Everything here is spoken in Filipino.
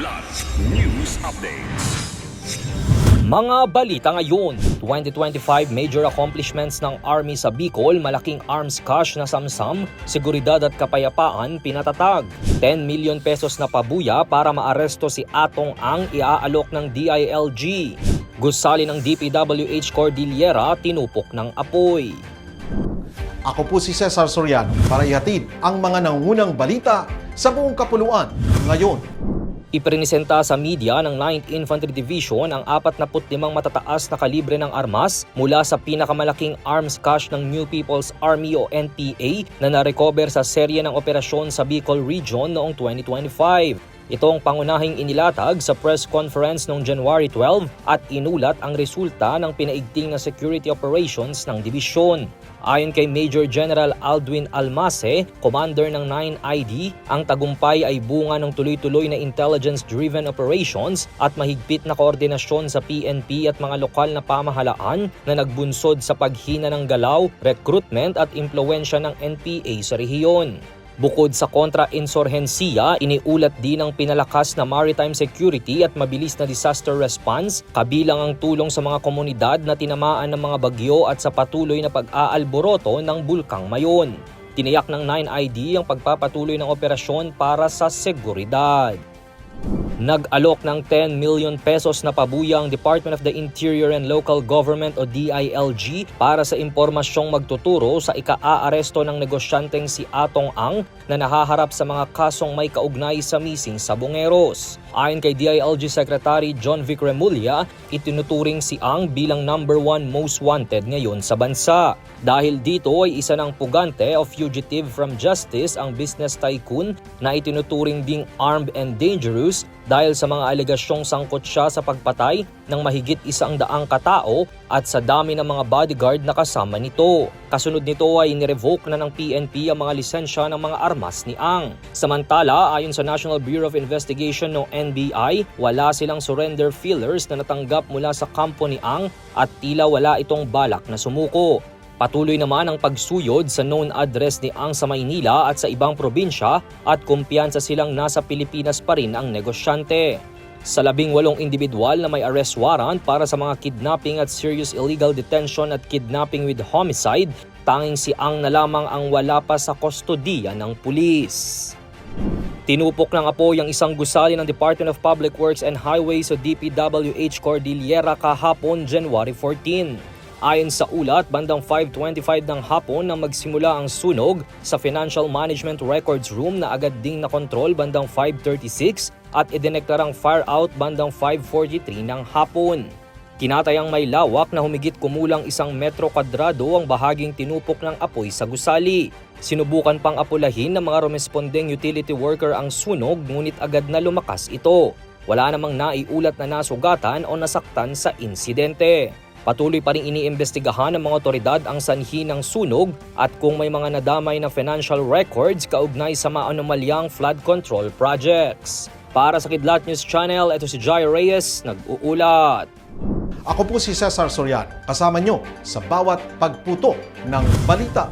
Kilat News Updates. Mga balita ngayon, 2025 major accomplishments ng Army sa Bicol, malaking arms cache na samsam, seguridad at kapayapaan pinatatag. 10 million pesos na pabuya para maaresto si Atong Ang iaalok ng DILG. Gusali ng DPWH Cordillera, tinupok ng apoy. Ako po si Cesar Soriano para ihatid ang mga nangungunang balita sa buong kapuluan ngayon. Iprinisenta sa media ng 9th Infantry Division ang 45 matataas na kalibre ng armas mula sa pinakamalaking arms cache ng New People's Army o NPA na narecover sa serye ng operasyon sa Bicol Region noong 2025. Ito ang pangunahing inilatag sa press conference noong January 12 at inulat ang resulta ng pinaigting na security operations ng dibisyon. Ayon kay Major General Aldwin Almase, commander ng 9ID, ang tagumpay ay bunga ng tuloy-tuloy na intelligence-driven operations at mahigpit na koordinasyon sa PNP at mga lokal na pamahalaan na nagbunsod sa paghina ng galaw, recruitment at impluwensya ng NPA sa rehiyon. Bukod sa kontra-insurhensiya, iniulat din ang pinalakas na maritime security at mabilis na disaster response, kabilang ang tulong sa mga komunidad na tinamaan ng mga bagyo at sa patuloy na pag-aalboroto ng Bulkang Mayon. Tiniyak ng 9ID ang pagpapatuloy ng operasyon para sa seguridad. Nag-alok ng 10 million pesos na pabuya ang Department of the Interior and Local Government o DILG para sa impormasyong magtuturo sa ika-aaresto ng negosyanteng si Atong Ang na nahaharap sa mga kasong may kaugnay sa missing sa Bongeros. Ayon kay DILG Secretary John Vic Remulla, itinuturing si Ang bilang number 1 most wanted ngayon sa bansa. Dahil dito ay isa ng pugante o fugitive from justice ang business tycoon na itinuturing ding armed and dangerous dahil sa mga alegasyong sangkot siya sa pagpatay ng mahigit 100 katao at sa dami ng mga bodyguard na kasama nito. Kasunod nito ay nirevoke na ng PNP ang mga lisensya ng mga armas ni Ang. Samantala, ayon sa National Bureau of Investigation o NBI, wala silang surrender feelers na natanggap mula sa kampo ni Ang at tila wala itong balak na sumuko. Patuloy naman ang pagsuyod sa known address ni Ang sa Maynila at sa ibang probinsya at kumpiyansa silang nasa Pilipinas pa rin ang negosyante. Sa 18 individual na may arrest warrant para sa mga kidnapping at serious illegal detention at kidnapping with homicide, tanging si Ang na lamang ang wala pa sa kustodiya ng pulis. Tinupok ng apoy ang isang gusali ng Department of Public Works and Highways o DPWH Cordillera kahapon January 14. Ayon sa ulat, bandang 5:25 ng hapon nang magsimula ang sunog sa Financial Management Records Room na agad ding nakontrol bandang 5:36 at idineklarang fire out bandang 5:43 ng hapon. Kinatayang may lawak na humigit kumulang 1 metro kwadrado ang bahaging tinupok ng apoy sa gusali. Sinubukan pang apulahin ng mga rumespondeng utility worker ang sunog ngunit agad na lumakas ito. Wala namang naiulat na nasugatan o nasaktan sa insidente. Patuloy pa rin iniimbestigahan ng mga otoridad ang sanhi ng sunog at kung may mga nadamay na financial records kaugnay sa mga anomalyang flood control projects. Para sa Kidlat News Channel, ito si Jai Reyes, nag-uulat. Ako po si Cesar Soriano, kasama nyo sa bawat pagputo ng balita.